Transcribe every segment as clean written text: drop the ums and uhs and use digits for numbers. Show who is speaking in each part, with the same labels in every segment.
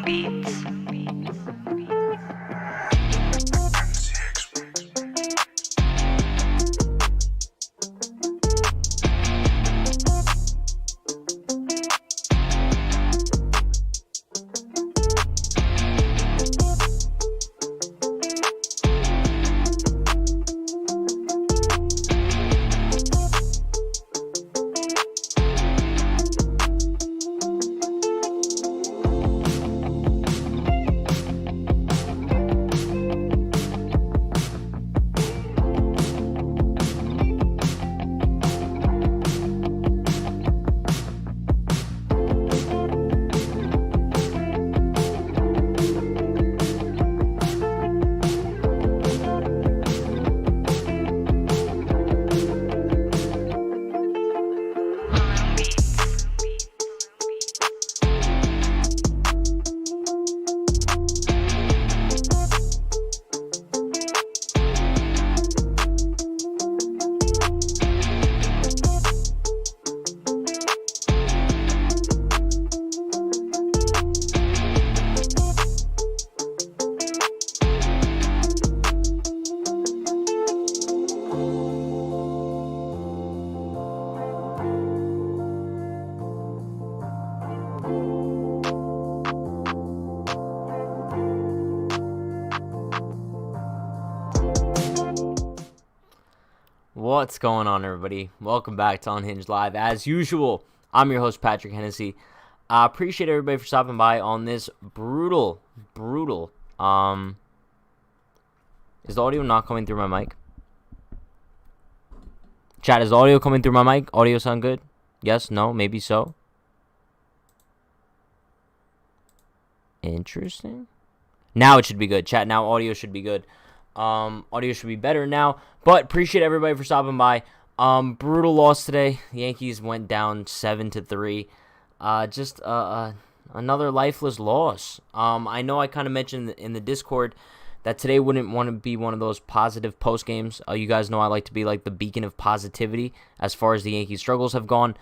Speaker 1: Beats.
Speaker 2: What's going on, everybody? Welcome back to Unhinged Live. As usual, I'm your host, Patrick Hennessy. I appreciate everybody for stopping by on this brutal. Is the audio not coming through my mic? Chat, is the audio coming through my mic? Audio sound good? Yes, no, maybe so. Interesting. Now it should be good. Chat, now audio should be good. Audio should be better now, but appreciate everybody for stopping by. Brutal loss today. The Yankees went down 7-3. Just another lifeless loss. I know I kind of mentioned in the Discord that today wouldn't want to be one of those positive post games. You guys know I like to be like the beacon of positivity as far as the Yankees struggles have gone.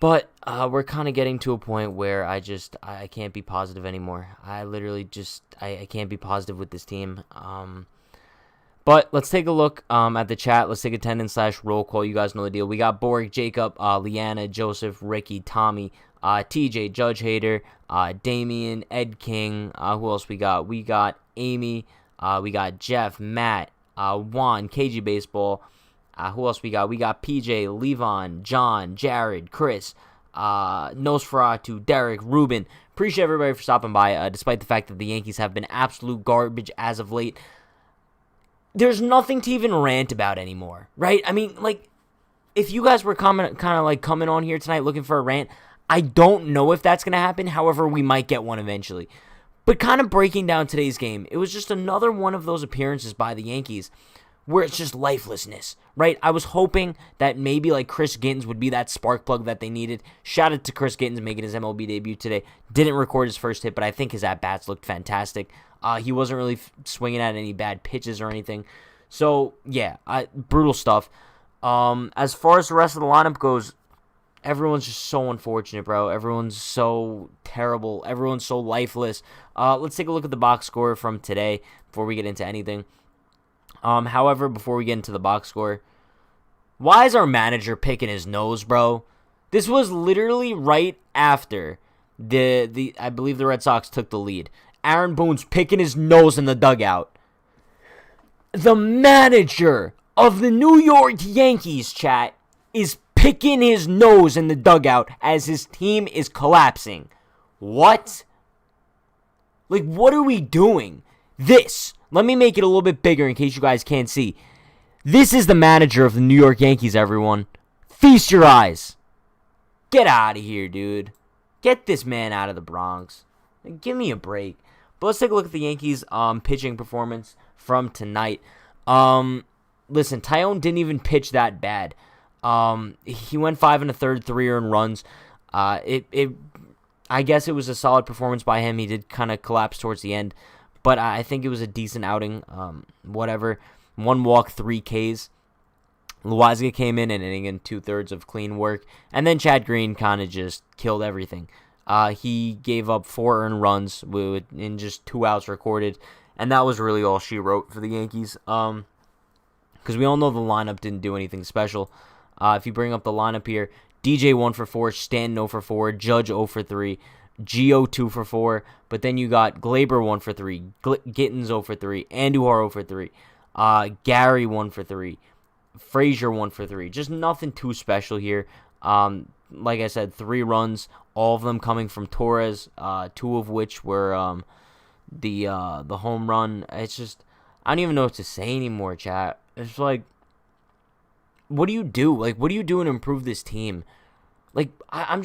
Speaker 2: But we're kind of getting to a point where I can't be positive anymore. I literally I can't be positive with this team. But let's take a look at the chat. Let's take attendance/roll call. You guys know the deal. We got Borg, Jacob, Leanna, Joseph, Ricky, Tommy, TJ, Judge Hater, Damian, Ed King. Who else we got? We got Amy. We got Jeff, Matt, Juan, KG Baseball. Who else we got? We got PJ, Levon, John, Jared, Chris, Nosferatu, Derek, Ruben. Appreciate everybody for stopping by, despite the fact that the Yankees have been absolute garbage as of late. There's nothing to even rant about anymore, right? I mean, like, if you guys were coming on here tonight looking for a rant, I don't know if that's going to happen. However, we might get one eventually. But kind of breaking down today's game, it was just another one of those appearances by the Yankees where it's just lifelessness, right? I was hoping that maybe like Chris Gittens would be that spark plug that they needed. Shout out to Chris Gittens making his MLB debut today. Didn't record his first hit, but I think his at-bats looked fantastic. He wasn't really swinging at any bad pitches or anything. So, yeah, brutal stuff. As far as the rest of the lineup goes, everyone's just so unfortunate, bro. Everyone's so terrible. Everyone's so lifeless. Let's take a look at the box score from today before we get into anything. However, before we get into the box score, why is our manager picking his nose, bro? This was literally right after I believe the Red Sox took the lead. Aaron Boone's picking his nose in the dugout. The manager of the New York Yankees, chat, is picking his nose in the dugout as his team is collapsing. What? Like, what are we doing? Let me make it a little bit bigger in case you guys can't see. This is the manager of the New York Yankees, everyone. Feast your eyes. Get out of here, dude. Get this man out of the Bronx. Give me a break. But let's take a look at the Yankees' pitching performance from tonight. Listen, Tyone didn't even pitch that bad. He went 5 1/3, 3 earned runs. I guess it was a solid performance by him. He did kind of collapse towards the end. But I think it was a decent outing. Whatever. 1 walk, 3 Ks. Loaisiga came in and inning in 2/3 of clean work. And then Chad Green kind of just killed everything. He gave up 4 earned runs in just 2 outs recorded, and that was really all she wrote for the Yankees. Because we all know the lineup didn't do anything special. If you bring up the lineup here, DJ 1 for 4, Stanton 0 for 4, Judge 0 for 3, Gio 2 for 4, but then you got Glaber 1 for 3, Gittins 0 for 3, Andujar 0 for 3, Gary 1 for 3, Frazier 1 for 3. Just nothing too special here. Like I said, 3 runs, all of them coming from Torres, 2 of which were the home run. It's just, I don't even know what to say anymore, chat. It's like, what do you do? Like, what do you do to improve this team? Like, I'm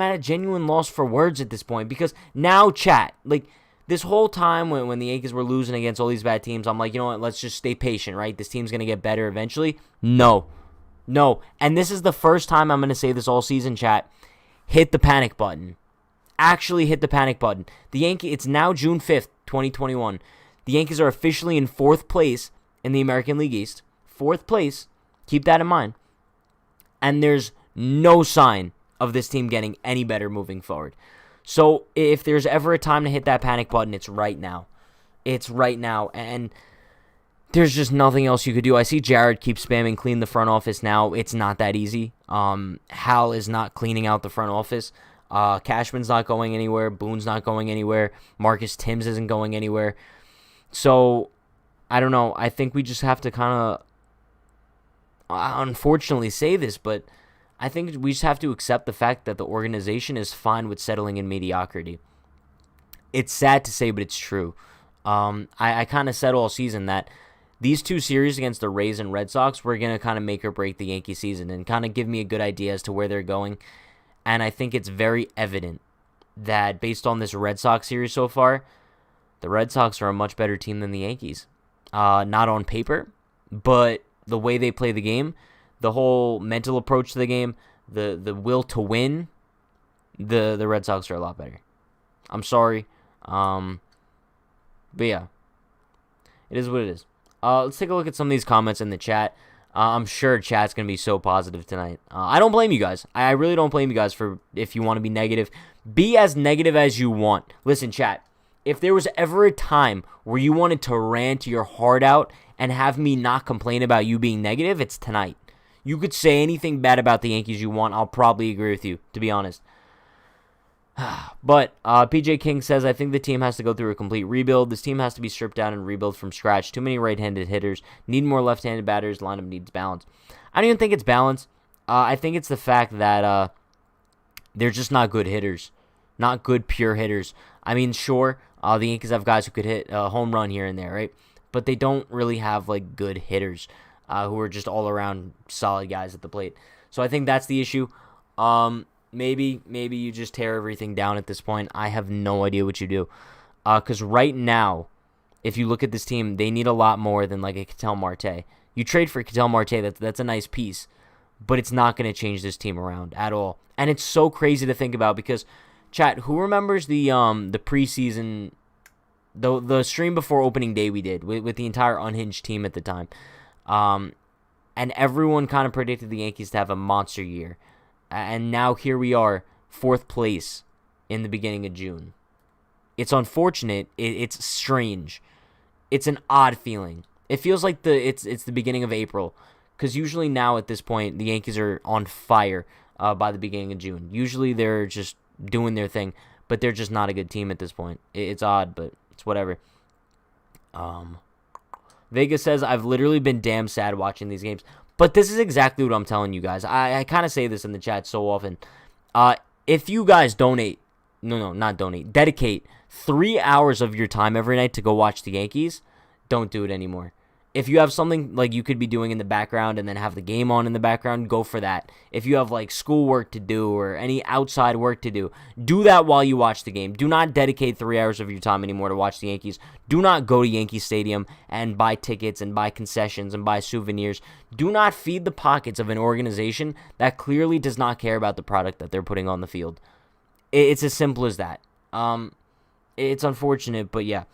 Speaker 2: at a genuine loss for words at this point, because now, chat, like, this whole time when the Yankees were losing against all these bad teams, I'm like, you know what, let's just stay patient, right? This team's going to get better eventually. No. And this is the first time I'm going to say this all season, chat. Hit the panic button. Actually hit the panic button. It's now June 5th, 2021. The Yankees are officially in 4th place in the American League East. 4th place. Keep that in mind. And there's no sign of this team getting any better moving forward. So if there's ever a time to hit that panic button, it's right now. It's right now. And there's just nothing else you could do. I see Jared keep spamming clean the front office now. It's not that easy. Hal is not cleaning out the front office. Cashman's not going anywhere. Boone's not going anywhere. Marcus Timms isn't going anywhere. So, I don't know. I think we just have to kind of, unfortunately, say this, but I think we just have to accept the fact that the organization is fine with settling in mediocrity. It's sad to say, but it's true. I kind of said all season that these 2 series against the Rays and Red Sox were going to kind of make or break the Yankee season and kind of give me a good idea as to where they're going. And I think it's very evident that based on this Red Sox series so far, the Red Sox are a much better team than the Yankees. Not on paper, but the way they play the game, the whole mental approach to the game, the will to win, the Red Sox are a lot better. I'm sorry. But yeah, it is what it is. Let's take a look at some of these comments in the chat. I'm sure chat's going to be so positive tonight. I don't blame you guys. I really don't blame you guys for if you want to be negative. Be as negative as you want. Listen, chat, if there was ever a time where you wanted to rant your heart out and have me not complain about you being negative, it's tonight. You could say anything bad about the Yankees you want. I'll probably agree with you, to be honest. But PJ King says, I think the team has to go through a complete rebuild. This team has to be stripped down and rebuilt from scratch. Too many right-handed hitters. Need more left-handed batters. Lineup needs balance. I don't even think it's balance. I think it's the fact that they're just not good hitters. Not good pure hitters. I mean, sure, the Yankees have guys who could hit a home run here and there, right? But they don't really have like good hitters who are just all-around solid guys at the plate. So I think that's the issue. Maybe you just tear everything down at this point. I have no idea what you do. Because right now, if you look at this team, they need a lot more than like a Ketel Marte. You trade for Ketel Marte, that's a nice piece. But it's not going to change this team around at all. And it's so crazy to think about because, chat, who remembers the preseason, the stream before opening day we did with the entire Unhinged team at the time? And everyone kind of predicted the Yankees to have a monster year. And now here we are, 4th place in the beginning of June. It's unfortunate. It's strange. It's an odd feeling. It feels like it's the beginning of April. Because usually now at this point, the Yankees are on fire by the beginning of June. Usually they're just doing their thing. But they're just not a good team at this point. It's odd, but it's whatever. Vega says, I've literally been damn sad watching these games. But this is exactly what I'm telling you guys. I kind of say this in the chat so often. If you guys dedicate 3 hours of your time every night to go watch the Yankees, don't do it anymore. If you have something like you could be doing in the background and then have the game on in the background, go for that. If you have like schoolwork to do or any outside work to do that while you watch the game. Do not dedicate 3 hours of your time anymore to watch the Yankees. Do not go to Yankee Stadium and buy tickets and buy concessions and buy souvenirs. Do not feed the pockets of an organization that clearly does not care about the product that they're putting on the field. It's as simple as that. It's unfortunate, but yeah.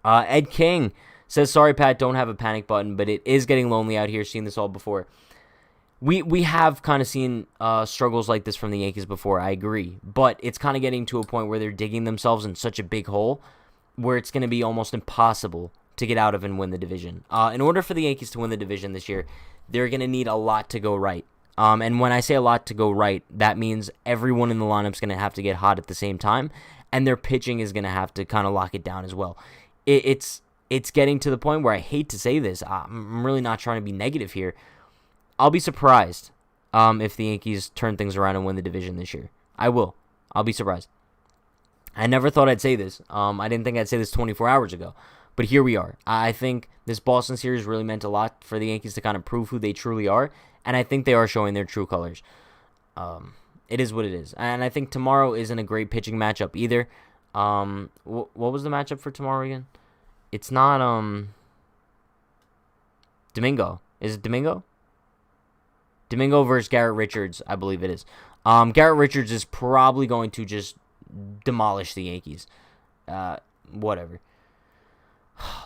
Speaker 2: Ed King says, sorry, Pat, don't have a panic button, but it is getting lonely out here. Seen this all before. we have kind of seen struggles like this from the Yankees before, I agree. But it's kind of getting to a point where they're digging themselves in such a big hole where it's going to be almost impossible to get out of and win the division. In order for the Yankees to win the division this year, they're going to need a lot to go right. And when I say a lot to go right, that means everyone in the lineup is going to have to get hot at the same time, and their pitching is going to have to kind of lock it down as well. It's getting to the point where I hate to say this. I'm really not trying to be negative here. I'll be surprised if the Yankees turn things around and win the division this year. I will. I'll be surprised. I never thought I'd say this. I didn't think I'd say this 24 hours ago. But here we are. I think this Boston series really meant a lot for the Yankees to kind of prove who they truly are. And I think they are showing their true colors. It is what it is. And I think tomorrow isn't a great pitching matchup either. What was the matchup for tomorrow again? It's not Domingo. Is it Domingo? Domingo versus Garrett Richards, I believe it is. Garrett Richards is probably going to just demolish the Yankees. Whatever.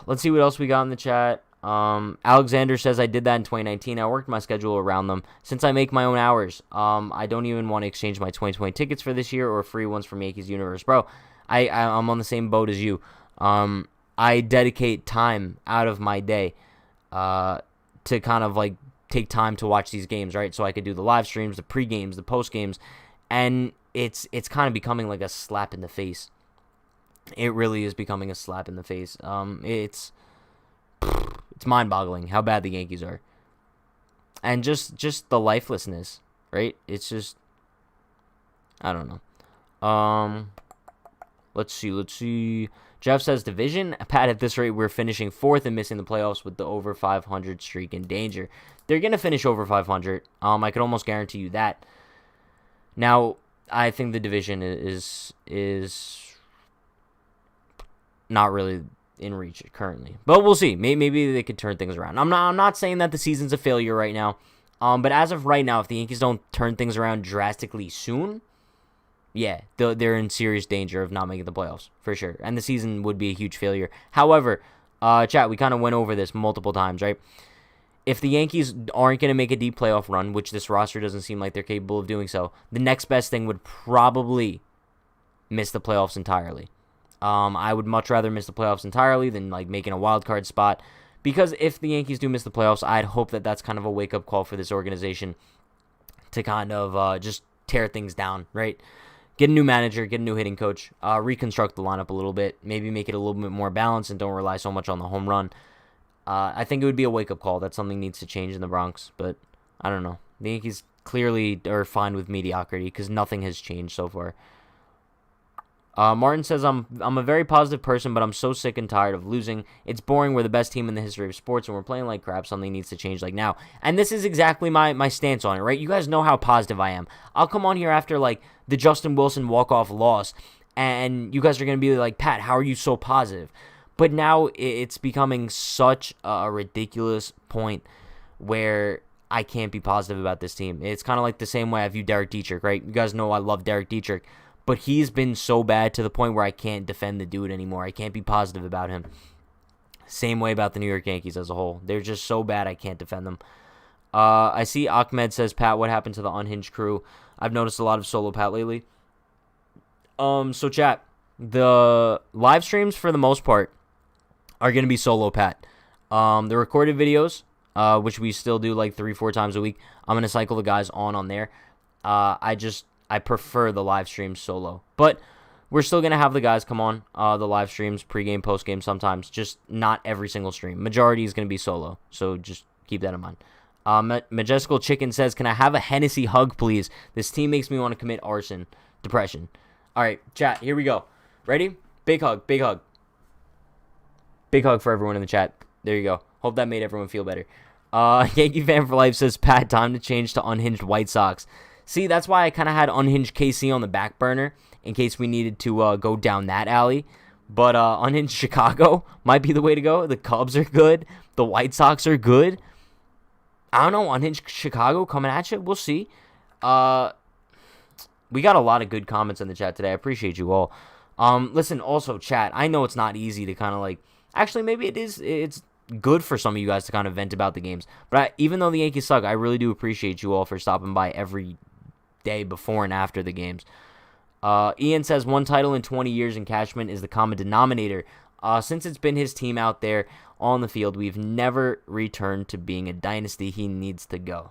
Speaker 2: Let's see what else we got in the chat. Alexander says, I did that in 2019. I worked my schedule around them. Since I make my own hours, I don't even want to exchange my 2020 tickets for this year or free ones from Yankees Universe. Bro, I'm on the same boat as you. I dedicate time out of my day to kind of like take time to watch these games, right? So I could do the live streams, the pre-games, the post-games, and it's kind of becoming like a slap in the face. It really is becoming a slap in the face. It's mind-boggling how bad the Yankees are. And just the lifelessness, right? It's just, I don't know. Let's see. Jeff says, division? Pat, at this rate, we're finishing 4th and missing the playoffs with the over 500 streak in danger. They're going to finish over 500. I could almost guarantee you that. Now, I think the division is not really in reach currently. But we'll see. Maybe they could turn things around. I'm not saying that the season's a failure right now. But as of right now, if the Yankees don't turn things around drastically soon, yeah, they're in serious danger of not making the playoffs, for sure. And the season would be a huge failure. However, chat, we kind of went over this multiple times, right? If the Yankees aren't going to make a deep playoff run, which this roster doesn't seem like they're capable of doing so, the next best thing would probably miss the playoffs entirely. I would much rather miss the playoffs entirely than like making a wild card spot, because if the Yankees do miss the playoffs, I'd hope that that's kind of a wake-up call for this organization to kind of just tear things down, right? Get a new manager, get a new hitting coach, reconstruct the lineup a little bit, maybe make it a little bit more balanced and don't rely so much on the home run. I think it would be a wake-up call that something needs to change in the Bronx, but I don't know. The Yankees clearly are fine with mediocrity because nothing has changed so far. Martin says, I'm a very positive person, but I'm so sick and tired of losing. It's boring. We're the best team in the history of sports, and we're playing like crap. Something needs to change like now. And this is exactly my stance on it, right? You guys know how positive I am. I'll come on here after like the Justin Wilson walk-off loss, and you guys are going to be like, Pat, how are you so positive? But now it's becoming such a ridiculous point where I can't be positive about this team. It's kind of like the same way I view Derek Dietrich, right? You guys know I love Derek Dietrich. But he's been so bad to the point where I can't defend the dude anymore. I can't be positive about him. Same way about the New York Yankees as a whole. They're just so bad I can't defend them. I see Ahmed says, Pat, what happened to the Unhinged crew? I've noticed a lot of solo Pat lately. So chat, the live streams for the most part are going to be solo Pat. The recorded videos, which we still do like 3-4 times a week, I'm going to cycle the guys on there. I prefer the live streams solo. But we're still going to have the guys come on the live streams, pregame, postgame sometimes. Just not every single stream. Majority is going to be solo. So just keep that in mind. Majestical Chicken says, can I have a Hennessy hug, please? This team makes me want to commit arson. Depression. All right, chat, here we go. Ready? Big hug, big hug. Big hug for everyone in the chat. There you go. Hope that made everyone feel better. Yankee Fan for Life says, Pat, time to change to Unhinged White Sox. See, that's why I kind of had Unhinged KC on the back burner in case we needed to go down that alley. But Unhinged Chicago might be the way to go. The Cubs are good. The White Sox are good. I don't know. Unhinged Chicago coming at you. We'll see. We got a lot of good comments in the chat today. I appreciate you all. Listen, also, chat, I know it's not easy to kind of like... Actually, maybe it is. It's good for some of you guys to kind of vent about the games. But even though the Yankees suck, I really do appreciate you all for stopping by every day before and after the games. Ian says 1 title in 20 years in Cashman is the common denominator. Since it's been his team out there on the field, we've never returned to being a dynasty. He needs to go.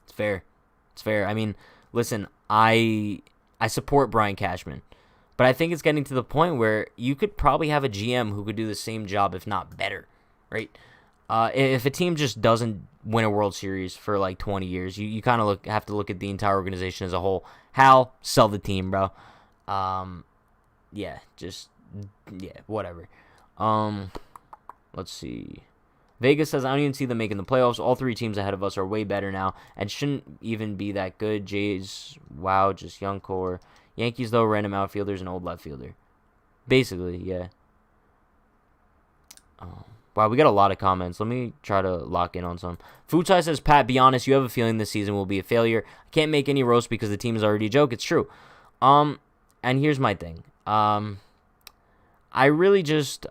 Speaker 2: It's fair. It's fair. I mean, listen, I support Brian Cashman, but I think it's getting to the point where you could probably have a GM who could do the same job, if not better, right? If a team just doesn't win a World Series for like 20 years, you kind of have to look at the entire organization as a whole. Hal, sell the team, bro. Whatever. Let's see. Vegas says, I don't even see them making the playoffs. All 3 teams ahead of us are way better now and shouldn't even be that good. Jays, wow, just young core. Yankees, though, random outfielders and old left fielder. Basically, yeah. Wow, we got a lot of comments. Let me try to lock in on some. Futai says, Pat, be honest, you have a feeling this season will be a failure. I can't make any roast because the team is already a joke. It's true. And here's my thing. I really just...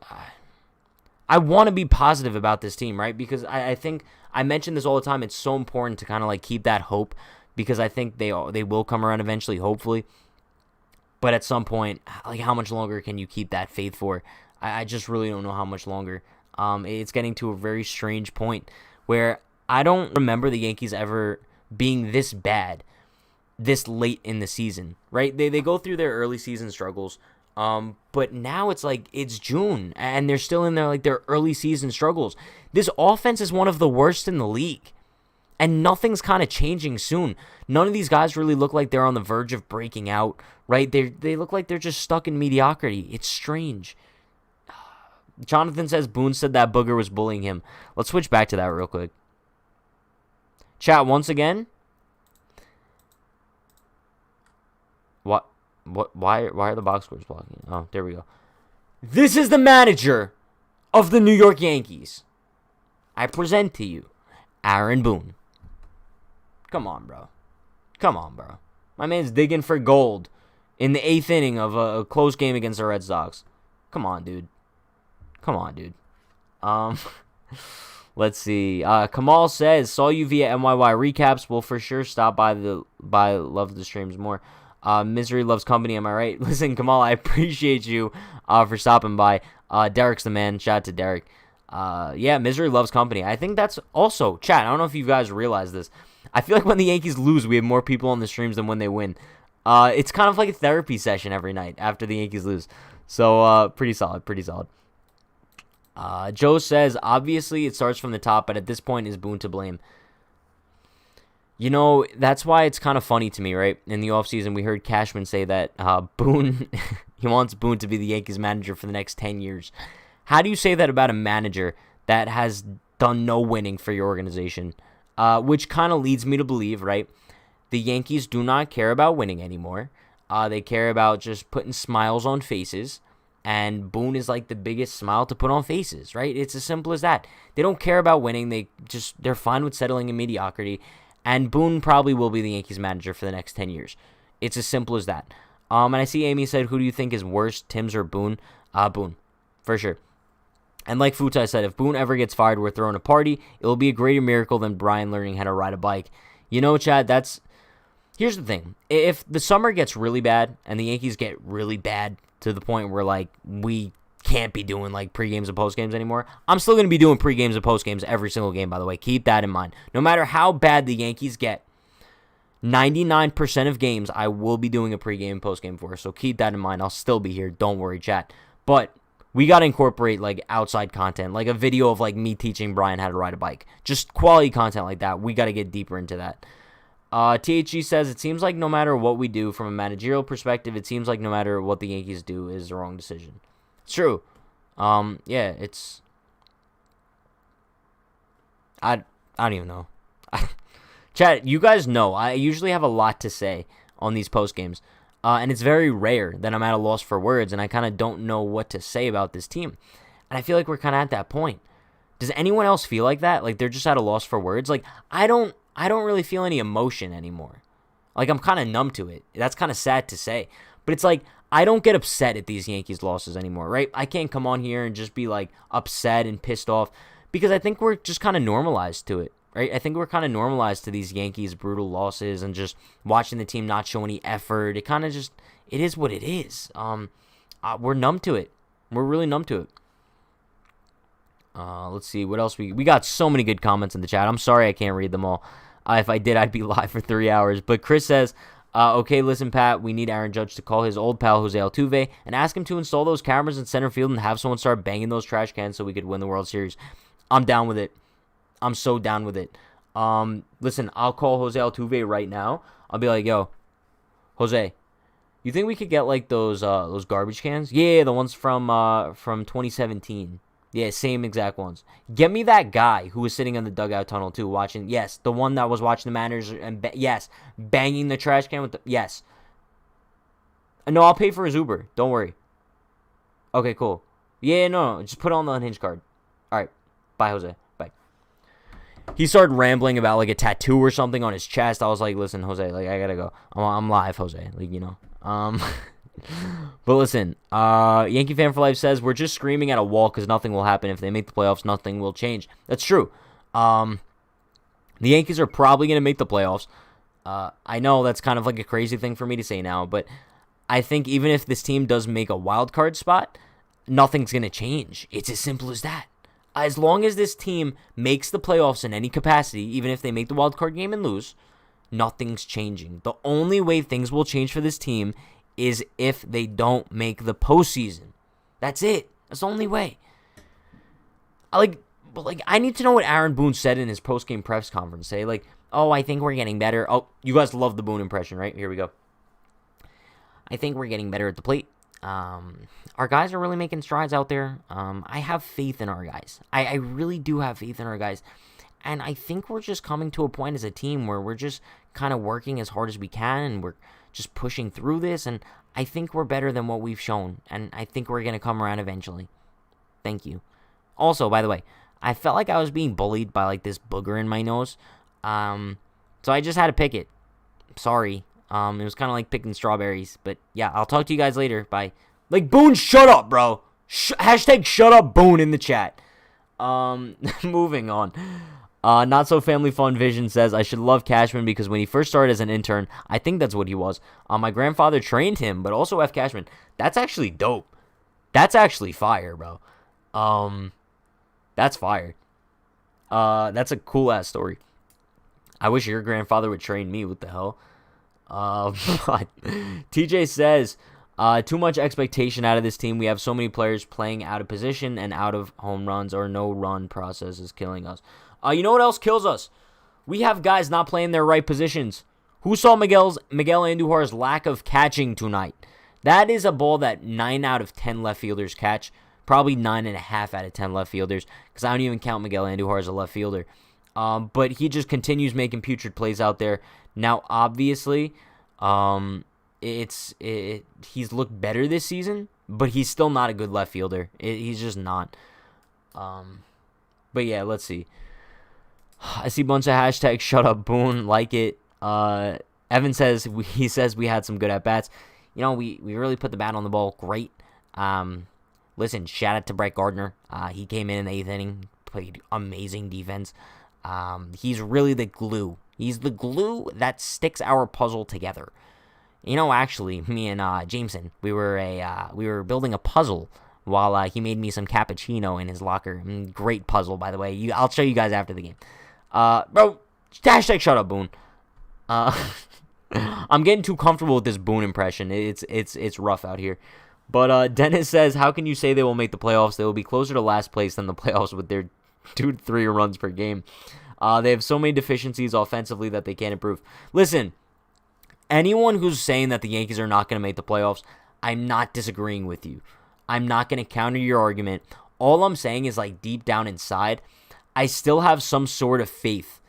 Speaker 2: I want to be positive about this team, right? Because I think I mention this all the time. It's so important to kind of like keep that hope because I think they will come around eventually, hopefully. But at some point, like how much longer can you keep that faith for? I just really don't know how much longer. It's getting to a very strange point where I don't remember the Yankees ever being this bad this late in the season, right? They go through their early season struggles. But now it's like it's June and they're still in their early season struggles. This offense is one of the worst in the league, and nothing's kind of changing soon. None of these guys really look like they're on the verge of breaking out, right? They look like they're just stuck in mediocrity. It's strange. Jonathan says Boone said that Booger was bullying him. Let's switch back to that real quick. Chat once again. What? Why are the box scores blocking? Oh, there we go. This is the manager of the New York Yankees. I present to you Aaron Boone. Come on, bro. My man's digging for gold in the 8th inning of a close game against the Red Sox. Come on, dude. Let's see. Kamal says, saw you via MYY recaps. Will for sure stop by love the streams more. Misery loves company, am I right? Listen, Kamal, I appreciate you for stopping by. Derek's the man. Shout out to Derek. Yeah, Misery loves company. I think that's also, chat, I don't know if you guys realize this. I feel like when the Yankees lose, we have more people on the streams than when they win. It's kind of like a therapy session every night after the Yankees lose. So, pretty solid. Joe says, obviously it starts from the top, but at this point is Boone to blame. You know, that's why it's kind of funny to me, right? In the offseason, we heard Cashman say that Boone, he wants Boone to be the Yankees manager for the next 10 years. How do you say that about a manager that has done no winning for your organization? Which kind of leads me to believe, right, the Yankees do not care about winning anymore. They care about just putting smiles on faces. And Boone is like the biggest smile to put on faces, right? It's as simple as that. They don't care about winning. They're fine with settling in mediocrity. And Boone probably will be the Yankees manager for the next 10 years. It's as simple as that. And I see Amy said, who do you think is worse, Timms or Boone? Boone, for sure. And like Futai said, if Boone ever gets fired, we're throwing a party. It will be a greater miracle than Brian learning how to ride a bike. You know, Chad, here's the thing. If the summer gets really bad and the Yankees get really bad to the point where, like, we can't be doing, like, pre-games and post-games anymore, I'm still going to be doing pre-games and post-games every single game, by the way. Keep that in mind. No matter how bad the Yankees get, 99% of games I will be doing a pre-game and post-game for. So keep that in mind. I'll still be here. Don't worry, chat. But we got to incorporate, like, outside content, like a video of, like, me teaching Brian how to ride a bike. Just quality content like that. We got to get deeper into that. THG says, it seems like no matter what we do from a managerial perspective, it seems like no matter what the Yankees do is the wrong decision. It's true. Yeah, it's... I don't even know. Chat, you guys know, I usually have a lot to say on these post games. And it's very rare that I'm at a loss for words, and I kind of don't know what to say about this team. And I feel like we're kind of at that point. Does anyone else feel like that? Like, they're just at a loss for words? Like, I don't really feel any emotion anymore. Like, I'm kind of numb to it. That's kind of sad to say. But it's like, I don't get upset at these Yankees losses anymore, right? I can't come on here and just be like upset and pissed off because I think we're just kind of normalized to it, right? I think we're kind of normalized to these Yankees brutal losses and just watching the team not show any effort. It kind of just, it is what it is. We're numb to it. We're really numb to it. Let's see what else we got. So many good comments in the chat. I'm sorry I can't read them all. If I did, I'd be live for 3 hours. But Chris says, okay, listen, Pat, we need Aaron Judge to call his old pal Jose Altuve and ask him to install those cameras in center field and have someone start banging those trash cans so we could win the World Series. I'm down with it. I'm so down with it. Listen, I'll call Jose Altuve right now. I'll be like, yo, Jose, you think we could get like those garbage cans? Yeah, the ones from 2017. Yeah, same exact ones. Get me that guy who was sitting in the dugout tunnel too, watching. Yes, the one that was watching the Mariners and yes, banging the trash can with the yes. No, I'll pay for his Uber. Don't worry. Okay, cool. Yeah, no, just put on the Unhinged card. All right, bye, Jose. Bye. He started rambling about like a tattoo or something on his chest. I was like, listen, Jose, like I gotta go. I'm live, Jose. Like But listen, Yankee Fan for Life says, we're just screaming at a wall because nothing will happen. If they make the playoffs, nothing will change. That's true. The Yankees are probably going to make the playoffs. I know that's kind of like a crazy thing for me to say now, but I think even if this team does make a wild card spot, nothing's going to change. It's as simple as that. As long as this team makes the playoffs in any capacity, even if they make the wild card game and lose, nothing's changing. The only way things will change for this team is if they don't make the postseason. That's it. That's the only way. I need to know what Aaron Boone said in his post-game press conference. Say, like, oh, I think we're getting better. Oh, you guys love the Boone impression, right? Here we go. I think we're getting better at the plate. Our guys are really making strides out there. I have faith in our guys. I really do have faith in our guys. And I think we're just coming to a point as a team where we're just kind of working as hard as we can, and we're just pushing through this, and I think we're better than what we've shown, and I think we're going to come around eventually. Thank you. Also, by the way, I felt like I was being bullied by, like, this booger in my nose, so I just had to pick it. Sorry. It was kind of like picking strawberries, but yeah, I'll talk to you guys later. Bye. Like, Boone, shut up, bro. Hashtag shut up, Boone, in the chat. Moving on. Not So Family Fun Vision says, I should love Cashman because when he first started as an intern, I think that's what he was. My grandfather trained him, but also F. Cashman. That's actually dope. That's actually fire, bro. That's fire. That's a cool-ass story. I wish your grandfather would train me. What the hell? But TJ says, too much expectation out of this team. We have so many players playing out of position and out of home runs or no run process is killing us. You know what else kills us? We have guys not playing their right positions. Who saw Miguel Andujar's lack of catching tonight? That is a ball that 9 out of 10 left fielders catch. Probably 9.5 out of 10 left fielders, because I don't even count Miguel Andujar as a left fielder. But he just continues making putrid plays out there. Now, obviously, he's looked better this season, but he's still not a good left fielder. He's just not. But yeah, let's see. I see a bunch of hashtags, shut up, Boone, like it. Evan says, he says we had some good at-bats. You know, we really put the bat on the ball great. Listen, shout out to Brett Gardner. He came in the 8th inning, played amazing defense. He's really the glue. He's the glue that sticks our puzzle together. You know, actually, me and Jameson, we were building a puzzle while he made me some cappuccino in his locker. Great puzzle, by the way. I'll show you guys after the game. Bro, hashtag shut up, Boone. I'm getting too comfortable with this Boone impression. It's rough out here. But Dennis says, how can you say they will make the playoffs? They will be closer to last place than the playoffs with their 2 to 3 runs per game. They have so many deficiencies offensively that they can't improve. Listen, anyone who's saying that the Yankees are not going to make the playoffs, I'm not disagreeing with you. I'm not going to counter your argument. All I'm saying is, like, deep down inside, I still have some sort of faith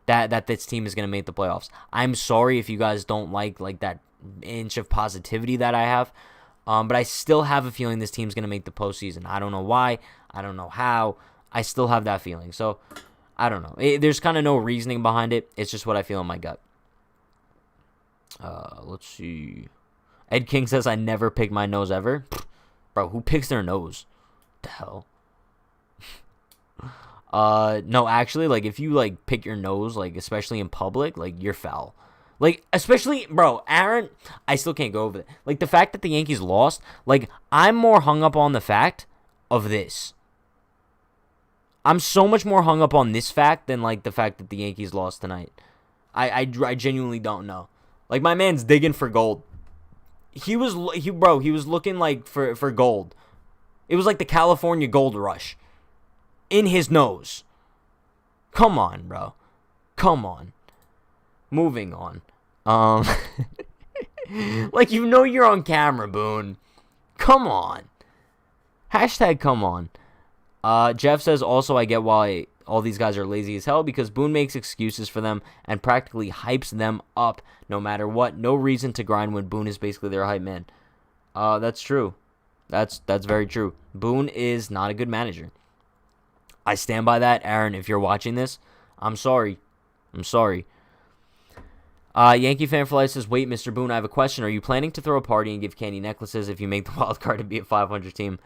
Speaker 2: that this team is going to make the playoffs. I'm sorry if you guys don't like that inch of positivity that I have. But I still have a feeling this team's going to make the postseason. I don't know why. I don't know how. I still have that feeling. So, I don't know. There's kind of no reasoning behind it. It's just what I feel in my gut. Let's see. Ed King says, I never pick my nose ever. Bro, who picks their nose? What the hell? No, actually, like, if you, like, pick your nose, like, especially in public, like, you're foul. Like, especially, bro, Aaron, I still can't go over it. Like, the fact that the Yankees lost, like, I'm more hung up on the fact of this. I'm so much more hung up on this fact than, like, the fact that the Yankees lost tonight. I genuinely don't know. Like, my man's digging for gold. He was looking, like, for gold. It was like the California gold rush. In his nose. Come on, bro. Come on. Moving on. Like, you know you're on camera, Boone. Come on. Hashtag come on. Jeff says, also, I get why all these guys are lazy as hell, because Boone makes excuses for them and practically hypes them up no matter what. No reason to grind when Boone is basically their hype man. That's true. That's very true. Boone is not a good manager. I stand by that. Aaron, if you're watching this, I'm sorry. I'm sorry. Yankee Fan for Life says, wait, Mr. Boone, I have a question. Are you planning to throw a party and give candy necklaces if you make the wild card to be a 500 team?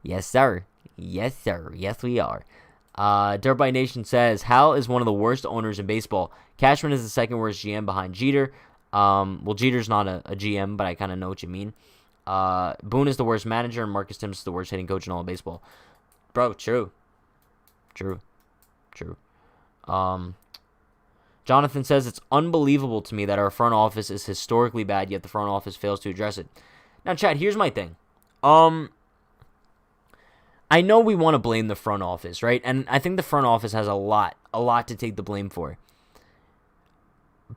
Speaker 2: Yes, sir. Yes, sir. Yes, we are. Dirtbite Nation says, Hal is one of the worst owners in baseball. Cashman is the second worst GM behind Jeter. Well, Jeter's not a GM, but I kind of know what you mean. Boone is the worst manager, and Marcus Timms is the worst hitting coach in all of baseball. Bro, true. True. Jonathan says, it's unbelievable to me that our front office is historically bad, yet the front office fails to address it. Now, Chad, here's my thing. I know we want to blame the front office, right? And I think the front office has a lot to take the blame for.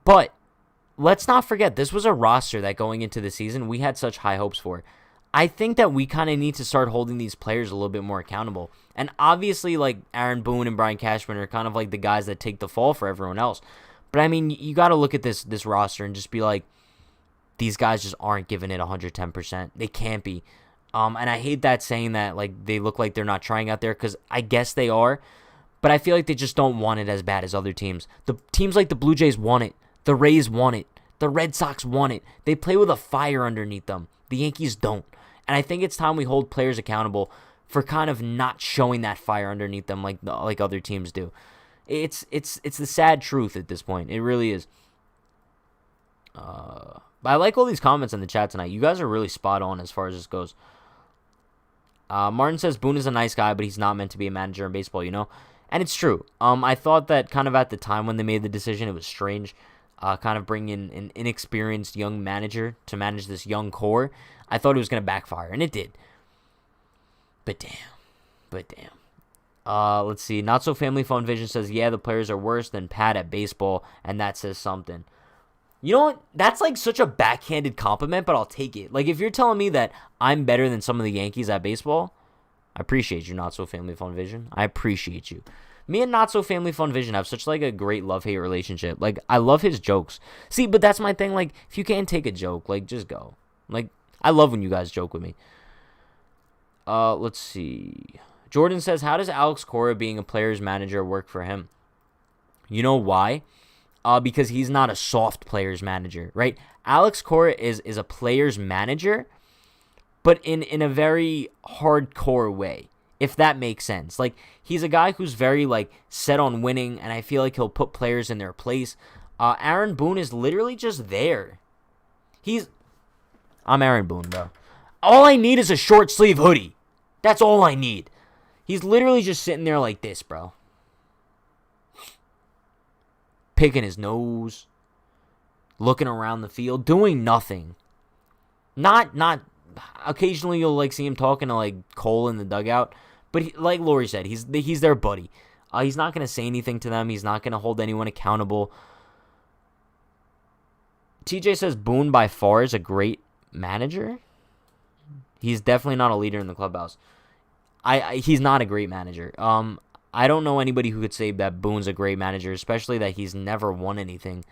Speaker 2: But let's not forget, this was a roster that going into the season, we had such high hopes for. I think that we kind of need to start holding these players a little bit more accountable. And obviously, like, Aaron Boone and Brian Cashman are kind of like the guys that take the fall for everyone else. But, I mean, you got to look at this roster and just be like, these guys just aren't giving it 110%. They can't be. And I hate that saying that, like, they look like they're not trying out there, because I guess they are. But I feel like they just don't want it as bad as other teams. The teams like the Blue Jays want it. The Rays want it. The Red Sox want it. They play with a fire underneath them. The Yankees don't. And I think it's time we hold players accountable for kind of not showing that fire underneath them like other teams do. It's the sad truth at this point. It really is. But I like all these comments in the chat tonight. You guys are really spot on as far as this goes. Martin says, Boone is a nice guy, but he's not meant to be a manager in baseball, you know? And it's true. I thought that kind of at the time when they made the decision, it was strange. Kind of bringing in an inexperienced young manager to manage this young core. I thought it was going to backfire, and it did. But damn. Let's see. Not So Family Fun Vision says, yeah, the players are worse than Pat at baseball, and that says something. You know what? That's like such a backhanded compliment, but I'll take it. Like, if you're telling me that I'm better than some of the Yankees at baseball, I appreciate you, Not So Family Fun Vision. I appreciate you. Me and Not So Family Fun Vision have such, like, a great love-hate relationship. Like, I love his jokes. See, but that's my thing. Like, if you can't take a joke, like, just go. Like, I love when you guys joke with me. Let's see. Jordan says, how does Alex Cora being a player's manager work for him? You know why? Because he's not a soft player's manager, right? Alex Cora is a player's manager, but in a very hardcore way, if that makes sense. Like, he's a guy who's very, like, set on winning, and I feel like he'll put players in their place. Aaron Boone is literally just there. I'm Aaron Boone, bro. All I need is a short sleeve hoodie. That's all I need. He's literally just sitting there like this, bro. Picking his nose, looking around the field, doing nothing. Not occasionally you'll, like, see him talking to, like, Cole in the dugout, but like Lori said, he's their buddy. He's not going to say anything to them. He's not going to hold anyone accountable. TJ says Boone by far is a great manager. He's definitely not a leader in the clubhouse. He's not a great manager. I don't know anybody who could say that Boone's a great manager, especially that he's never won anything.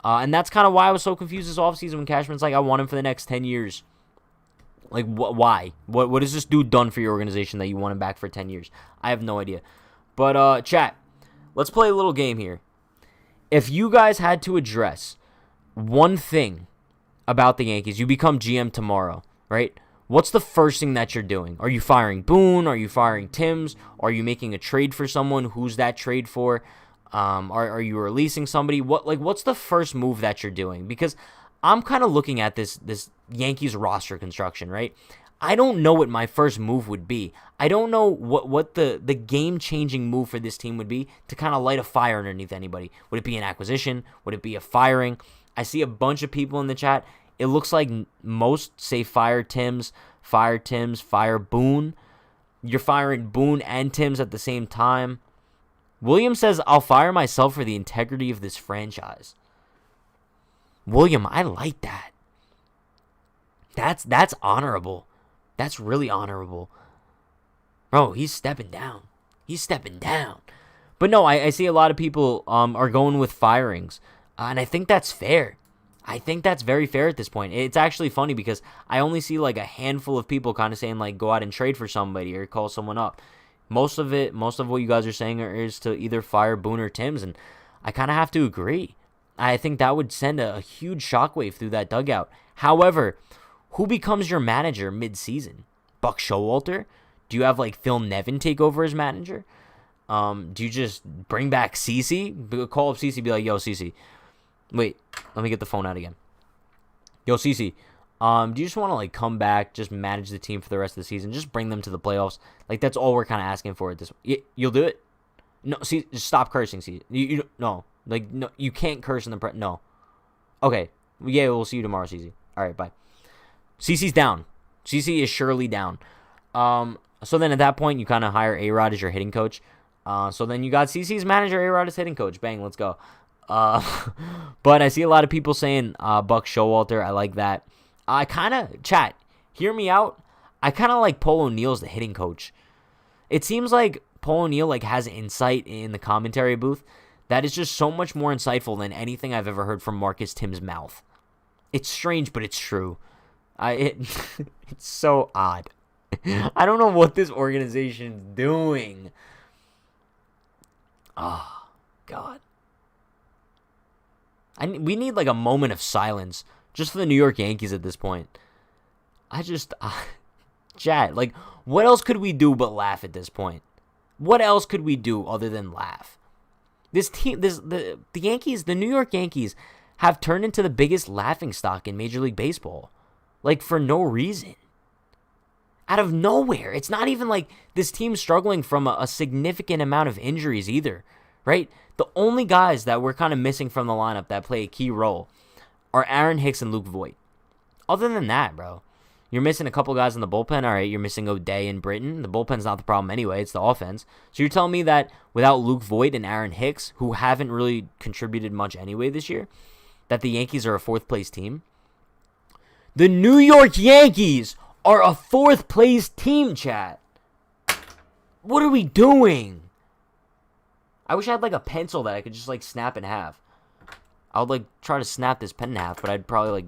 Speaker 2: And that's kind of why I was so confused this offseason when Cashman's like, I want him for the next 10 years. Like, why? What has this dude done for your organization that you want him back for 10 years? I have no idea. But, chat, let's play a little game here. If you guys had to address one thing about the Yankees. You become GM tomorrow, right? What's the first thing that you're doing? Are you firing Boone? Are you firing Timms? Are you making a trade for someone? Who's that trade for? Are you releasing somebody? What's the first move that you're doing? Because I'm kind of looking at this Yankees roster construction, right? I don't know what my first move would be. I don't know what the game-changing move for this team would be to kind of light a fire underneath anybody. Would it be an acquisition? Would it be a firing? I see a bunch of people in the chat. It looks like most say fire Timms, fire Boone. You're firing Boone and Timms at the same time. William says, I'll fire myself for the integrity of this franchise. William, I like that. That's honorable. That's really honorable. Bro, he's stepping down. But no, I see a lot of people are going with firings. And I think that's fair. I think that's very fair at this point. It's actually funny because I only see like a handful of people kind of saying like go out and trade for somebody or call someone up. Most of what you guys are saying is to either fire Boone or Timms, and I kind of have to agree. I think that would send a huge shockwave through that dugout. However, who becomes your manager mid-season? Buck Showalter? Do you have like Phil Nevin take over as manager? Do you just bring back CeCe? Call up CeCe, be like, yo, CeCe. Wait, let me get the phone out again. Yo, CeCe, do you just want to like come back, just manage the team for the rest of the season, just bring them to the playoffs? Like that's all we're kind of asking for at this. You'll do it? No, see, just stop cursing, CeCe. No, like no, you can't curse in the no. Okay, yeah, we'll see you tomorrow, CeCe. All right, bye. CeCe's down. CeCe is surely down. So then at that point, you kind of hire A-Rod as your hitting coach. So then you got CeCe's manager, A-Rod as hitting coach. Bang, let's go. But I see a lot of people saying Buck Showalter. I like that. I kind of, chat, hear me out. I kind of like Paul O'Neill's the hitting coach. It seems like Paul O'Neill like has insight in the commentary booth that is just so much more insightful than anything I've ever heard from Marcus Tim's mouth. It's strange, but it's true. It's so odd. I don't know what this organization's doing. Oh, God. We need like a moment of silence just for the New York Yankees at this point. Chat, like, what else could we do but laugh at this point? What else could we do other than laugh? This team, the Yankees, the New York Yankees have turned into the biggest laughingstock in Major League Baseball. Like, for no reason. Out of nowhere. It's not even like this team's struggling from a significant amount of injuries either, right? The only guys that we're kind of missing from the lineup that play a key role are Aaron Hicks and Luke Voit. Other than that, bro, you're missing a couple guys in the bullpen. All right, you're missing O'Day and Britton. The bullpen's not the problem anyway. It's the offense. So you're telling me that without Luke Voit and Aaron Hicks, who haven't really contributed much anyway this year, that the Yankees are a fourth-place team? The New York Yankees are a fourth-place team, chat. What are we doing? I wish I had, like, a pencil that I could just, like, snap in half. I would, like, try to snap this pen in half, but I'd probably, like,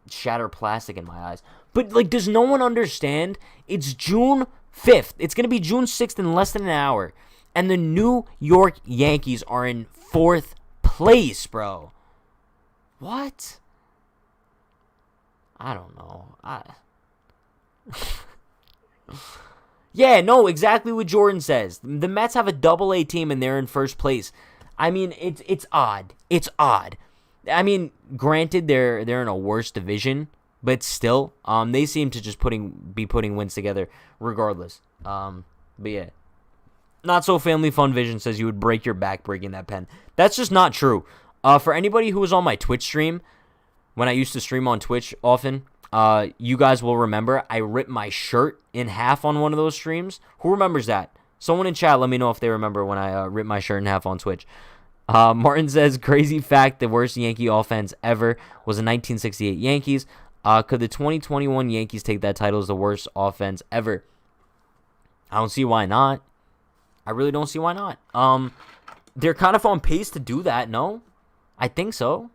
Speaker 2: shatter plastic in my eyes. But, like, does no one understand? It's June 5th. It's going to be June 6th in less than an hour. And the New York Yankees are in fourth place, bro. What? I don't know. Yeah, no, exactly what Jordan says. The Mets have a double-A team and they're in first place. I mean, it's odd. It's odd. I mean, granted, they're in a worse division, but still, they seem to just be putting wins together regardless. But yeah, Not So Family Fun Vision says you would break your back breaking that pen. That's just not true. For anybody who was on my Twitch stream, when I used to stream on Twitch often, you guys will remember I ripped my shirt in half on one of those streams. Who remembers that? Someone in chat, let me know if they remember when I ripped my shirt in half on Twitch. Martin says, crazy fact, the worst Yankee offense ever was the 1968 Yankees. Could the 2021 Yankees take that title as the worst offense ever? I don't see why not. I really don't see why not. They're kind of on pace to do that, no? I think so.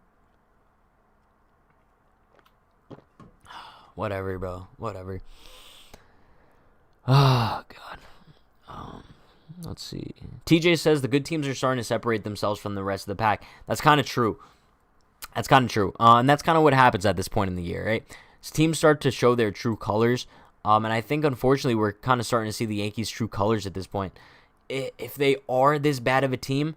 Speaker 2: Whatever, bro. Whatever. Oh, God. Let's see. TJ says the good teams are starting to separate themselves from the rest of the pack. That's kind of true. That's kind of true. And that's kind of what happens at this point in the year, right? As teams start to show their true colors. And I think, unfortunately, we're kind of starting to see the Yankees' true colors at this point. If they are this bad of a team,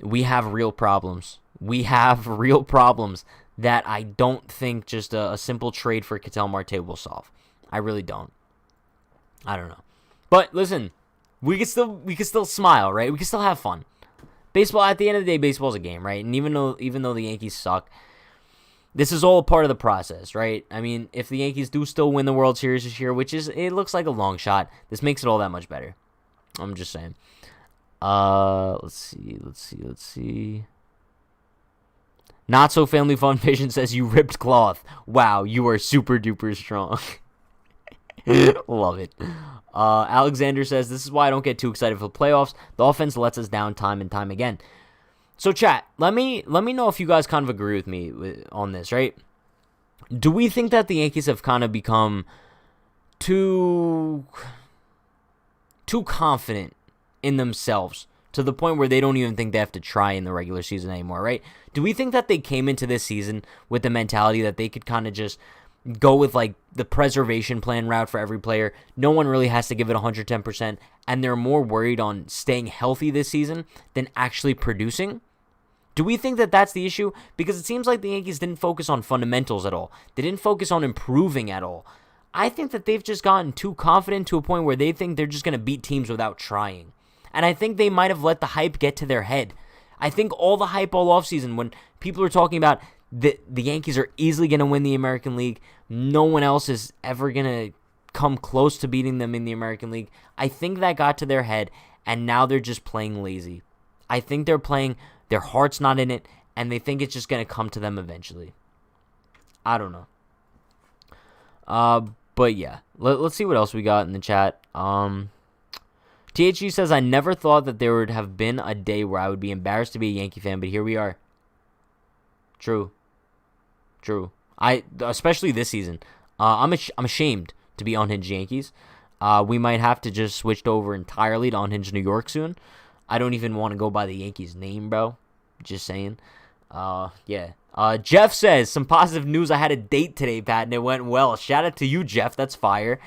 Speaker 2: we have real problems. We have real problems that I don't think just a simple trade for Ketel Marte will solve. I really don't. I don't know. But listen, we can still smile, right? We can still have fun. Baseball, at the end of the day, baseball's a game, right? And even though the Yankees suck, this is all part of the process, right? I mean, if the Yankees do still win the World Series this year, it looks like a long shot, this makes it all that much better. I'm just saying. Let's see. Not so family fun vision says you ripped cloth. Wow, you are super duper strong. Love it. Alexander says, this is why I don't get too excited for the playoffs. The offense lets us down time and time again. So chat, let me know if you guys kind of agree with me on this, right? Do we think that the Yankees have kind of become too confident in themselves to the point where they don't even think they have to try in the regular season anymore, right? Do we think that they came into this season with the mentality that they could kind of just go with like the preservation plan route for every player? No one really has to give it 110%, and they're more worried on staying healthy this season than actually producing? Do we think that that's the issue? Because it seems like the Yankees didn't focus on fundamentals at all. They didn't focus on improving at all. I think that they've just gotten too confident to a point where they think they're just going to beat teams without trying. And I think they might have let the hype get to their head. I think all the hype all offseason, when people are talking about the Yankees are easily going to win the American League, no one else is ever going to come close to beating them in the American League, I think that got to their head, and now they're just playing lazy. I think they're playing, their heart's not in it, and they think it's just going to come to them eventually. I don't know. But yeah, let's see what else we got in the chat. THG says, I never thought that there would have been a day where I would be embarrassed to be a Yankee fan, but here we are. True. Especially this season. I'm ashamed to be Unhinged Yankees. We might have to just switch over entirely to Unhinged New York soon. I don't even want to go by the Yankees name, bro. Just saying. Yeah. Jeff says, some positive news. I had a date today, Pat, and it went well. Shout out to you, Jeff. That's fire.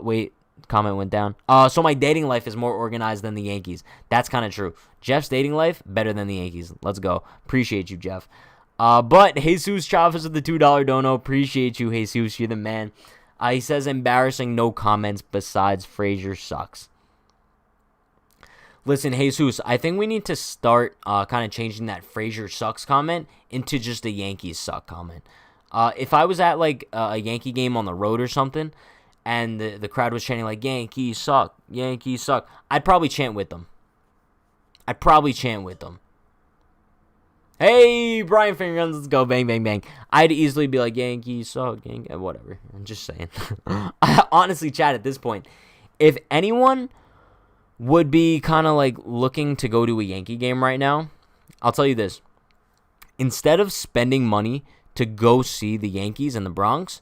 Speaker 2: Wait. Comment went down. So my dating life is more organized than the Yankees. That's kind of true. Jeff's dating life, better than the Yankees. Let's go. Appreciate you, Jeff. But Jesus Chavez with the $2 dono. Appreciate you, Jesus. You're the man. He says, embarrassing, no comments besides Frazier sucks. Listen, Jesus, I think we need to start kind of changing that Frazier sucks comment into just a Yankees suck comment. If I was at like a Yankee game on the road or something, and the crowd was chanting like, Yankees suck, I'd probably chant with them. Hey, Brian Fingerguns, let's go, bang, bang, bang. I'd easily be like, Yankees suck, whatever. I'm just saying. I honestly, chat, at this point, if anyone would be kind of like looking to go to a Yankee game right now, I'll tell you this. Instead of spending money to go see the Yankees in the Bronx,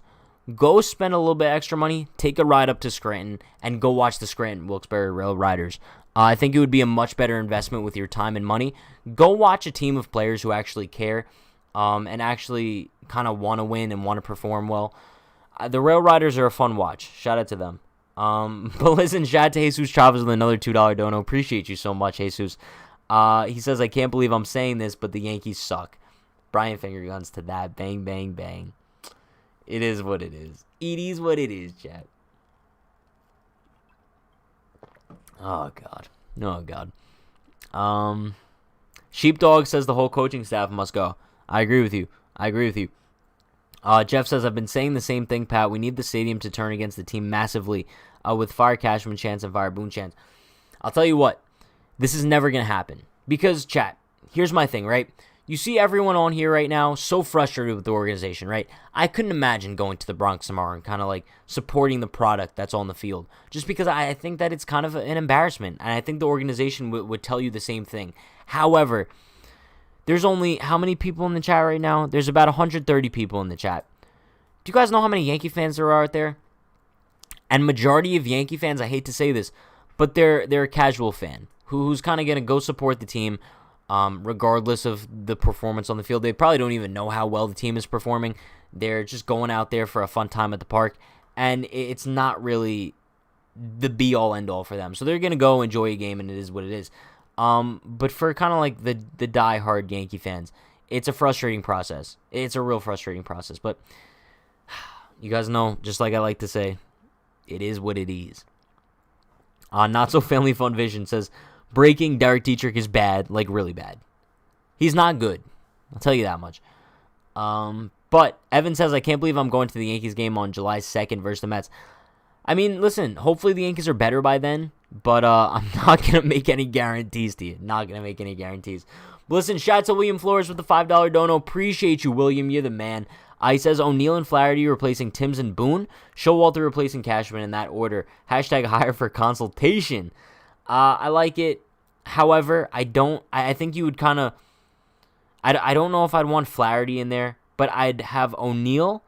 Speaker 2: go spend a little bit extra money, take a ride up to Scranton, and go watch the Scranton Wilkes-Barre Rail Riders. I think it would be a much better investment with your time and money. Go watch a team of players who actually care and actually kind of want to win and want to perform well. The Rail Riders are a fun watch. Shout out to them. But listen, shout out to Jesus Chavez with another $2 dono. Appreciate you so much, Jesus. He says, I can't believe I'm saying this, but the Yankees suck. Brian Fingerguns to that. Bang, bang, bang. It is what it is. It is what it is, chat. Oh, God. Sheepdog says the whole coaching staff must go. I agree with you. Jeff says, I've been saying the same thing, Pat. We need the stadium to turn against the team massively with fire Cashman chance and fire Boone chance. I'll tell you what. This is never going to happen. Because, chat, here's my thing, right? You see everyone on here right now so frustrated with the organization, right? I couldn't imagine going to the Bronx tomorrow and kind of like supporting the product that's on the field. Just because I think that it's kind of an embarrassment. And I think the organization would tell you the same thing. However, there's only how many people in the chat right now? There's about 130 people in the chat. Do you guys know how many Yankee fans there are out there? And majority of Yankee fans, I hate to say this, but they're a casual fan who's kind of going to go support the team regardless of the performance on the field. They probably don't even know how well the team is performing. They're just going out there for a fun time at the park, and it's not really the be-all, end-all for them. So they're going to go enjoy a game, and it is what it is. But for kind of like the die-hard Yankee fans, it's a frustrating process. It's a real frustrating process. But you guys know, just like I like to say, it is what it is. Not So Family Fun Vision says, breaking, Derek Dietrich is bad, like really bad. He's not good. I'll tell you that much. But Evan says, I can't believe I'm going to the Yankees game on July 2nd versus the Mets. I mean, listen, hopefully the Yankees are better by then, but I'm not going to make any guarantees to you. Not going to make any guarantees. But listen, shout out to William Flores with the $5 dono. Appreciate you, William. You're the man. He says, O'Neill and Flaherty replacing Timms and Boone. Showalter replacing Cashman in that order. Hashtag hire for consultation. I like it. However, I think you would kind of, I don't know if I'd want Flaherty in there, but I'd have O'Neill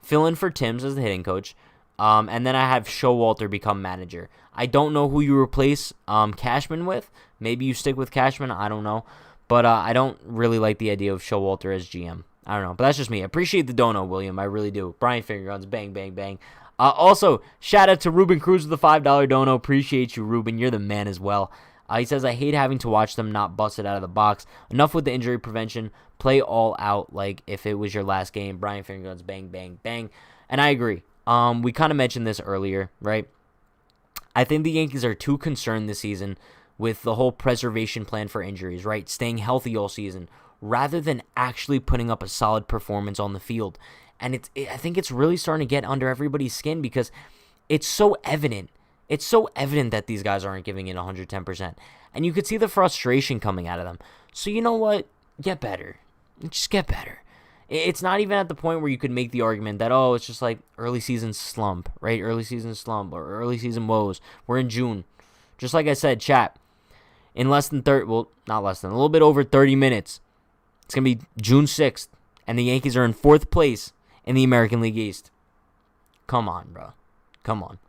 Speaker 2: fill in for Timms as the hitting coach. And then I have Showalter become manager. I don't know who you replace Cashman with. Maybe you stick with Cashman. I don't know. But I don't really like the idea of Showalter as GM. I don't know. But that's just me. I appreciate the dono, William. I really do. Brian Fingerguns. Bang, bang, bang. Also, shout out to Ruben Cruz with the $5 dono. Appreciate you, Ruben. You're the man as well. He says, I hate having to watch them not bust it out of the box. Enough with the injury prevention. Play all out like if it was your last game. Brian Fingerguns. Bang, bang, bang. And I agree. We kind of mentioned this earlier, right? I think the Yankees are too concerned this season with the whole preservation plan for injuries, right? Staying healthy all season, rather than actually putting up a solid performance on the field. And I think it's really starting to get under everybody's skin because it's so evident. It's so evident that these guys aren't giving it 110%. And you could see the frustration coming out of them. So you know what? Get better. Just get better. It's not even at the point where you could make the argument that, oh, it's just like early season slump, right? Early season slump or early season woes. We're in June. Just like I said, chat, in less than 30, well, not less than, a little bit over 30 minutes, it's going to be June 6th, and the Yankees are in 4th place in the American League East. Come on, bro. Come on.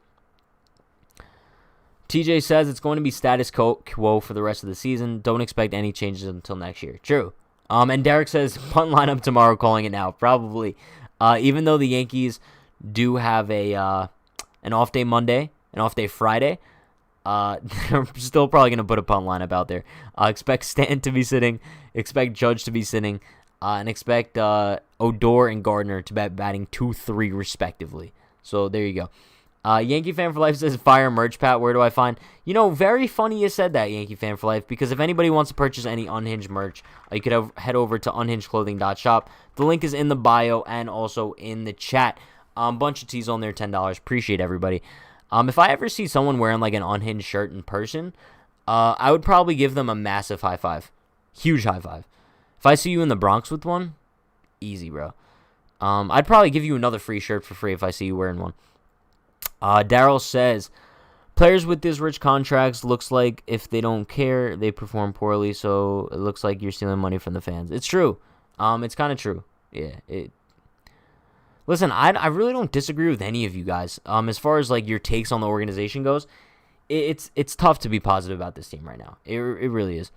Speaker 2: TJ says it's going to be status quo for the rest of the season. Don't expect any changes until next year. True. And Derek says, punt lineup tomorrow, calling it now. Probably. Even though the Yankees do have an off day Monday, an off day Friday, they're still probably going to put a punt lineup out there. Expect Stanton to be sitting, expect Judge to be sitting, and expect Odor and Gardner to be batting 2-3 respectively. So there you go. Yankee Fan for Life says, fire merch, Pat. Where do I find? You know, very funny you said that, Yankee Fan for Life, because if anybody wants to purchase any Unhinged merch, you could head over to unhingedclothing.shop. The link is in the bio and also in the chat. Bunch of tees on there, $10. Appreciate everybody. If I ever see someone wearing like an Unhinged shirt in person, I would probably give them a massive high five. Huge high five. If I see you in the Bronx with one, easy, bro. I'd probably give you another free shirt for free if I see you wearing one. Daryl says, players with these rich contracts looks like if they don't care, they perform poorly, so it looks like you're stealing money from the fans. It's true. It's kind of true. Yeah. Listen, I really don't disagree with any of you guys. As far as like your takes on the organization goes, it's tough to be positive about this team right now. It really is.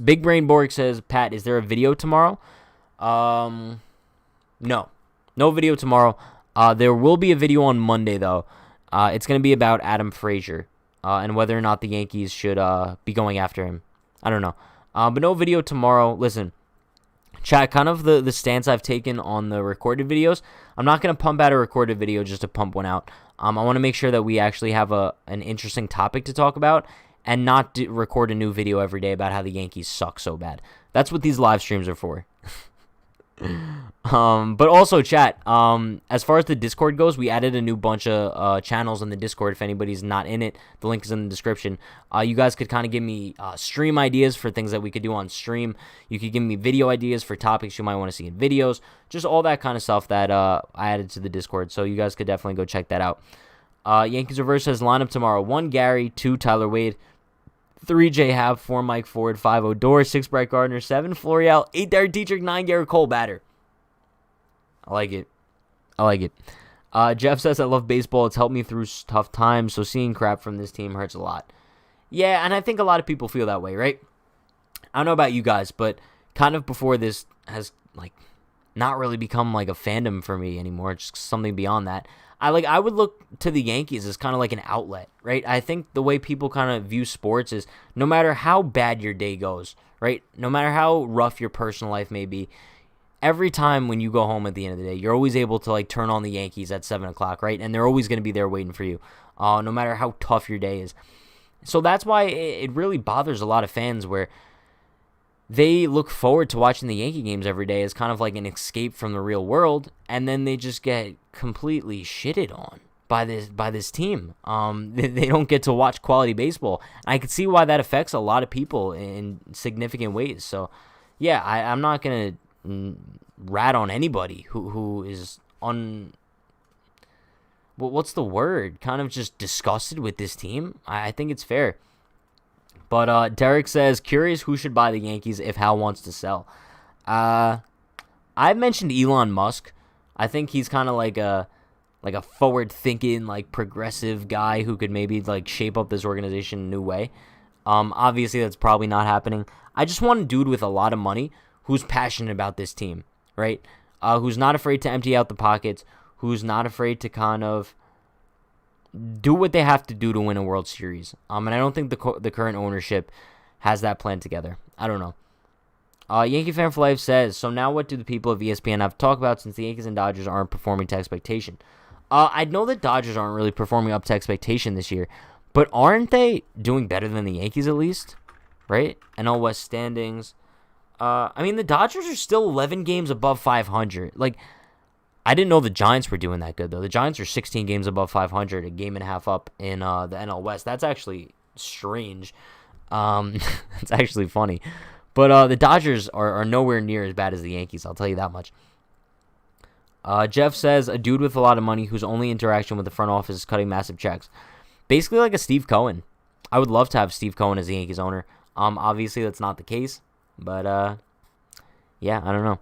Speaker 2: Big Brain Borg says, Pat, is there a video tomorrow? No video tomorrow. There will be a video on Monday, though. It's going to be about Adam Frazier and whether or not the Yankees should be going after him. I don't know. But no video tomorrow. Listen, chat, kind of the stance I've taken on the recorded videos. I'm not going to pump out a recorded video just to pump one out. I want to make sure that we actually have an interesting topic to talk about and not record a new video every day about how the Yankees suck so bad. That's what these live streams are for. But also, chat, as far as the Discord goes, we added a new bunch of channels in the Discord. If anybody's not in it, the link is in the description. You guys could kind of give me stream ideas for things that we could do on stream. You could give me video ideas for topics you might want to see in videos. Just all that kind of stuff that I added to the Discord. So you guys could definitely go check that out. Yankees Reverse says lineup tomorrow: 1 Gary, 2 Tyler Wade, 3 J Happ, 4 Mike Ford, 5 Odor, 6 Brett Gardner, 7 Florial, 8 Derek Dietrich, 9 Garrett Cole batter. I like it. Jeff says, I love baseball. It's helped me through tough times, so seeing crap from this team hurts a lot. Yeah, and I think a lot of people feel that way, right? I don't know about you guys, but kind of before this has like not really become like a fandom for me anymore. It's just something beyond that. I would look to the Yankees as kind of like an outlet, right? I think the way people kind of view sports is no matter how bad your day goes, right? No matter how rough your personal life may be, every time when you go home at the end of the day, you're always able to like turn on the Yankees at 7 o'clock, right? And they're always going to be there waiting for you, no matter how tough your day is. So that's why it really bothers a lot of fans where they look forward to watching the Yankee games every day as kind of like an escape from the real world, and then they just get completely shitted on by this team. They don't get to watch quality baseball. And I can see why that affects a lot of people in significant ways. So, yeah, I'm not gonna rat on anybody who is what's the word? Kind of just disgusted with this team. I think it's fair. But Derek says, curious who should buy the Yankees if Hal wants to sell. I've mentioned Elon Musk. I think he's kind of like a forward-thinking, like progressive guy who could maybe like shape up this organization in a new way. Obviously, that's probably not happening. I just want a dude with a lot of money who's passionate about this team, right? Who's not afraid to empty out the pockets, who's not afraid to kind of do what they have to do to win a World Series. And I don't think the current ownership has that plan together. I don't know. Yankee Fan for Life says, so now what do the people of ESPN have to talk about since the Yankees and Dodgers aren't performing to expectation? I know that Dodgers aren't really performing up to expectation this year, but aren't they doing better than the Yankees at least? Right? NL West standings. I mean, the Dodgers are still 11 games above 500. Like, I didn't know the Giants were doing that good, though. The Giants are 16 games above 500, a game and a half up in the NL West. That's actually strange. It's actually funny. But the Dodgers are nowhere near as bad as the Yankees, I'll tell you that much. Jeff says, a dude with a lot of money whose only interaction with the front office is cutting massive checks. Basically like a Steve Cohen. I would love to have Steve Cohen as the Yankees owner. Obviously, that's not the case. But, yeah, I don't know.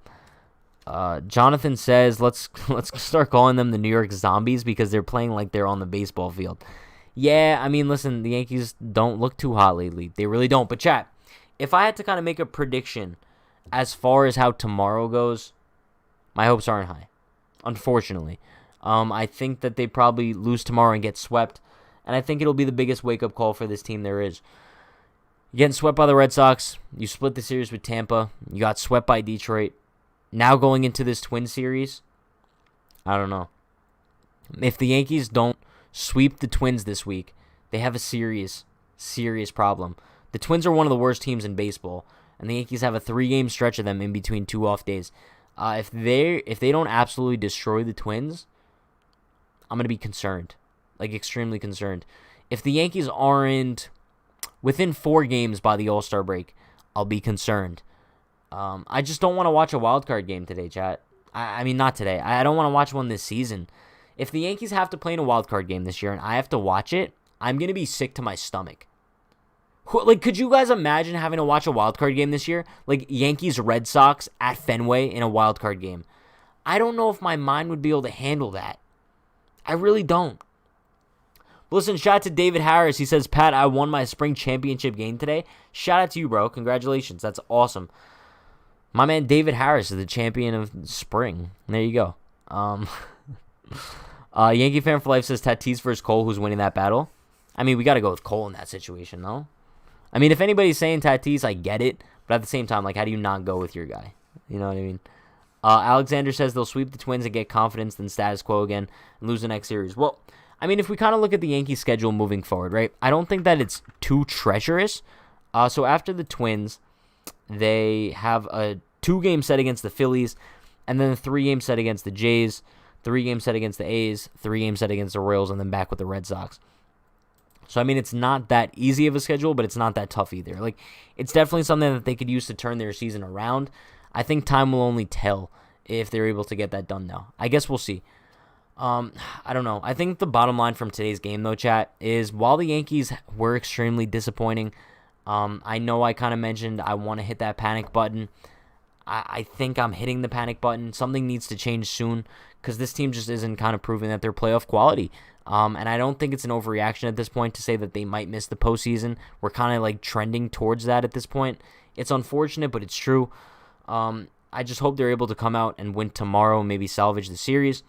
Speaker 2: Jonathan says, let's start calling them the New York Zombies because they're playing like they're on the baseball field. Yeah, I mean, listen, the Yankees don't look too hot lately. They really don't. But, chat, if I had to kind of make a prediction as far as how tomorrow goes, my hopes aren't high, unfortunately. I think that they probably lose tomorrow and get swept, and I think it'll be the biggest wake-up call for this team there is. You're getting swept by the Red Sox. You split the series with Tampa. You got swept by Detroit. Now going into this Twin series, I don't know. If the Yankees don't sweep the Twins this week, they have a serious problem. The Twins are one of the worst teams in baseball, and the Yankees have a 3-game stretch of them in between 2 off days. If they don't absolutely destroy the Twins, I'm going to be concerned, like extremely concerned. If the Yankees aren't within 4 games by the All-Star break, I'll be concerned. I just don't want to watch a wild card game today, chat. I mean, not today. I don't want to watch one this season. If the Yankees have to play in a wild card game this year and I have to watch it, I'm going to be sick to my stomach. Like, could you guys imagine having to watch a wild card game this year? Like, Yankees Red Sox at Fenway in a wild card game. I don't know if my mind would be able to handle that. I really don't. Listen, shout out to David Harris. He says, Pat, I won my spring championship game today. Shout out to you, bro. Congratulations. That's awesome. My man David Harris is the champion of spring. There you go. Yankee Fan for Life says Tatis versus Cole, who's winning that battle. I mean, we got to go with Cole in that situation, though. I mean, if anybody's saying Tatis, I get it. But at the same time, like, how do you not go with your guy? You know what I mean? Alexander says they'll sweep the Twins and get confidence, then status quo again and lose the next series. Well, I mean, if we kind of look at the Yankees schedule moving forward, right? I don't think that it's too treacherous. So after the Twins, they have a 2-game set against the Phillies, and then a 3-game set against the Jays, 3-game set against the A's, 3-game set against the Royals, and then back with the Red Sox. So, I mean, it's not that easy of a schedule, but it's not that tough either. Like, it's definitely something that they could use to turn their season around. I think time will only tell if they're able to get that done now. I guess we'll see. I don't know. I think the bottom line from today's game, though, chat, is while the Yankees were extremely disappointing, I know I kind of mentioned I want to hit that panic button. I think I'm hitting the panic button. Something needs to change soon because this team just isn't kind of proving that they're playoff quality. And I don't think it's an overreaction at this point to say that they might miss the postseason. We're kind of like trending towards that at this point. It's unfortunate, but it's true. I just hope they're able to come out and win tomorrow, maybe salvage the series.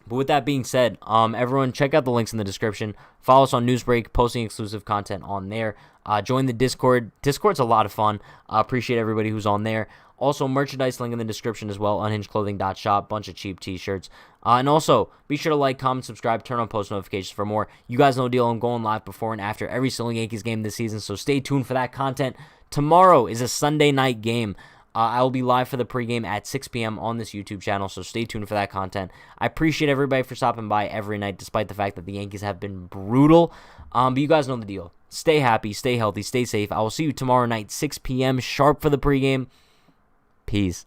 Speaker 2: But with that being said, everyone check out the links in the description. Follow us on Newsbreak, posting exclusive content on there. Join the Discord. Discord's a lot of fun. Appreciate everybody who's on there. Also, merchandise link in the description as well, unhingedclothing.shop, bunch of cheap t-shirts. And also, be sure to like, comment, subscribe, turn on post notifications for more. You guys know the deal. I'm going live before and after every single Yankees game this season, so stay tuned for that content. Tomorrow is a Sunday night game. I will be live for the pregame at 6 p.m. on this YouTube channel, so stay tuned for that content. I appreciate everybody for stopping by every night, despite the fact that the Yankees have been brutal. But you guys know the deal. Stay happy, stay healthy, stay safe. I will see you tomorrow night, 6 p.m. sharp for the pregame. Peace.